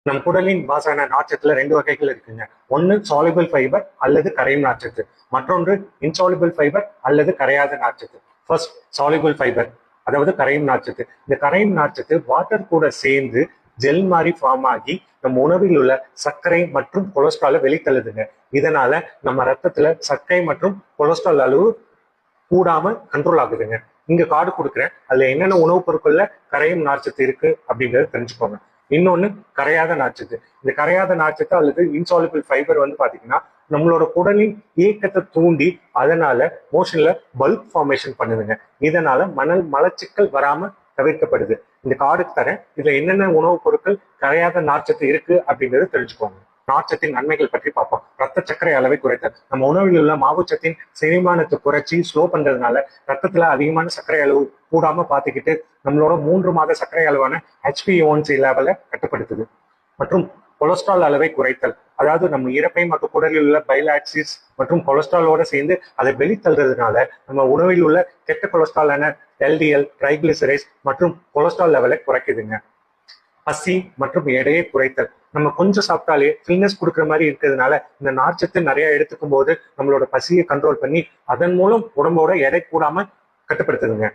நம் குடலின் பாசான நார்ச்சத்துல ரெண்டு வகைகள் இருக்குங்க. ஒன்னு சாலிபிள் ஃபைபர் அல்லது கரையும் நார்ச்சத்து, மற்றொன்று இன்சாலிபிள் ஃபைபர் அல்லது கரையாத நார்ச்சத்து. ஃபர்ஸ்ட் சாலிபிள் ஃபைபர், அதாவது கரையும் நார்ச்சத்து. இந்த கரையும் நார்ச்சத்து வாட்டர் கூட சேர்ந்து ஜெல் மாதிரி ஃபார்ம் ஆகி நம்ம உணவில் உள்ள சர்க்கரை மற்றும் கொலஸ்ட்ராலை வெளித்தள்ளுதுங்க. இதனால நம்ம ரத்தத்துல சர்க்கரை மற்றும் கொலஸ்ட்ரால் அளவு கூடாம கண்ட்ரோல் ஆகுதுங்க. இங்க கார்டு கொடுக்குறேன், அதுல என்னென்ன உணவுப் பொருட்கள்ல கரையும் நார்ச்சத்து இருக்கு அப்படிங்கறத தெரிஞ்சுக்கோங்க. இன்னொன்னு கரையாத நார்ச்சத்து. இந்த கரையாத நார்ச்சத்து அல்லது இன்சாலிபிள் ஃபைபர் பாத்தீங்கன்னா நம்மளோட குடலின் இயக்கத்தை தூண்டி அதனால மோஷன்ல பல்க் ஃபார்மேஷன் பண்ணுதுங்க. இதனால மலச்சிக்கல் வராம தவிர்க்கப்படுது. இந்த கார்டு தரேன், இதுல என்னென்ன உணவுப் பொருட்கள் கரையாத நார்ச்சத்து இருக்கு அப்படிங்கறத தெரிஞ்சுக்கோங்க. நார்ச்சத்தின் நன்மைகள் பற்றி பார்ப்போம். ரத்த சர்க்கரை அளவை குறைத்தல். நம்ம உணவில் உள்ள மாவுச்சத்தின் செரிமானத்தை குறைச்சி ஸ்லோ பண்றதுனால ரத்தத்துல அதிகமான சர்க்கரை அளவு கூடாம பார்த்துக்கிட்டு நம்மளோட 3 மாத சர்க்கரை அளவான HbA1c லெவலை கட்டுப்படுத்துது. மற்றும் கொலஸ்ட்ரால் அளவை குறைத்தல், அதாவது நம்ம இறப்பை மற்றும் குடலில் உள்ள பைல் ஆக்சிஸ் மற்றும் கொலஸ்ட்ராலோட சேர்ந்து அதை வெளித்தள்ளுறதுனால நம்ம உணவில் உள்ள கெட்ட கொலஸ்ட்ராலான LDL, ட்ரைகிளிசரைட்ஸ் மற்றும் கொலஸ்ட்ரால் லெவலை குறைக்குதுங்க. பசி மற்றும் எடையை குறைத்தல். நம்ம கொஞ்சம் சாப்பிட்டாலே ஃபில்னஸ் கொடுக்குற மாதிரி இருக்கிறதுனால இந்த நார்ச்சத்து நிறைய எடுத்துக்கும் போது நம்மளோட பசியை கண்ட்ரோல் பண்ணி அதன் மூலம் உடம்போட எடை கூடாம கட்டுப்படுத்துதுங்க.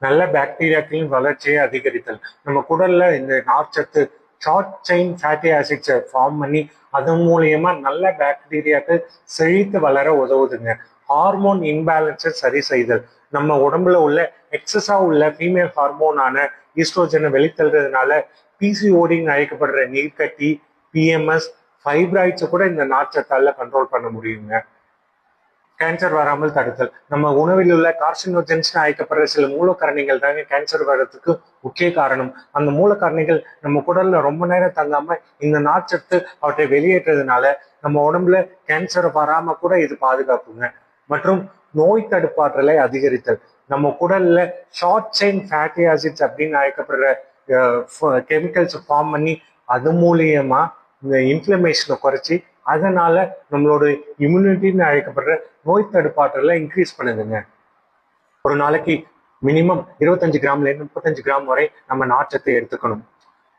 நல்ல பாக்டீரியாக்களின் வளர்ச்சியை அதிகரித்தல். நம்ம குடல்ல இந்த நார்ச்சத்து ஷார்ட் செயின் ஃபேட்டி ஆசிட்ஸை ஃபார்ம் பண்ணி அதன் மூலியமா நல்ல பாக்டீரியாக்கள் செழித்து வளர உதவுதுங்க. ஹார்மோன் இன்பேலன்ஸை சரி செய்தல். நம்ம உடம்புல உள்ள எக்ஸஸா உள்ள ஃபீமேல் ஹார்மோனான ஈஸ்ட்ரோஜனை வெளித்தள்ளுறதுனால PCODன்னு அழைக்கப்படுற நீர்க்கட்டி, PMS, ஃபைப்ராய்ட்ஸை கூட இந்த நார்ச்சத்தால கண்ட்ரோல் பண்ண முடியுங்க. கேன்சர் வராமல் தடுத்தல். நம்ம உணவில் உள்ள கார்சினோஜென்ஸ் அழைக்கப்படுற சில மூலக்காரணிகள் தாங்க கேன்சர் வர்றதுக்கு முக்கிய காரணம். அந்த மூலக்காரணிகள் நம்ம குடல்ல ரொம்ப நேரம் தங்காம இந்த நார்ச்சத்து அவற்றை வெளியேற்றதுனால நம்ம உடம்புல கேன்சர் வராம கூட இது பாதுகாப்புங்க. மற்றும் நோய் தடுப்பாற்றலை அதிகரித்தல். நம்ம குடல்ல ஷார்ட் செயின் ஃபேட்டி ஆசிட்ஸ் அப்படின்னு அழைக்கப்படுற கெமிக்கல்ஸ் ஃபார்ம் பண்ணி அது மூலியமா இந்த இன்ஃப்ளமேஷனை குறைச்சி அதனால நம்மளோட இம்யூனிட்டின்னு அழைக்கப்படுற நோய் தடுப்பாற்றலை இன்க்ரீஸ் பண்ணுதுங்க. ஒரு நாளைக்கு மினிமம் 25 கிராம்ல இருந்து 35 கிராம் வரை நம்ம நார்ச்சத்தை எடுத்துக்கணும்.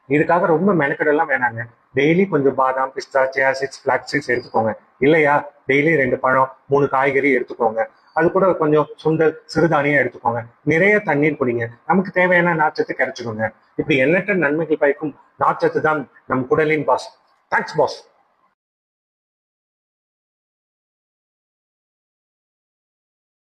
இதுக்காக ரொம்ப மெனக்கெடெல்லாம் வேணாங்க. டெய்லி கொஞ்சம் பாதாம், பிஸ்தா, சியா சீட்ஸ், ஃபிளாக்ஸ் சீட்ஸ் எடுத்துக்கோங்க. இல்லையா டெய்லி 2 பழம் 3 காய்கறி எடுத்துக்கோங்க. அது கூட கொஞ்சம் சுண்டல், சிறுதானியம் எடுத்துக்கோங்க. நிறைய தண்ணீர் குடிங்க. நமக்கு தேவையான நார்ச்சத்து கிடைச்சுக்கோங்க. இப்படி எண்ணற்ற நன்மைகள் பயக்கும் நார்ச்சத்து தான் நம் குடலின் பாஸ். Thanks pass.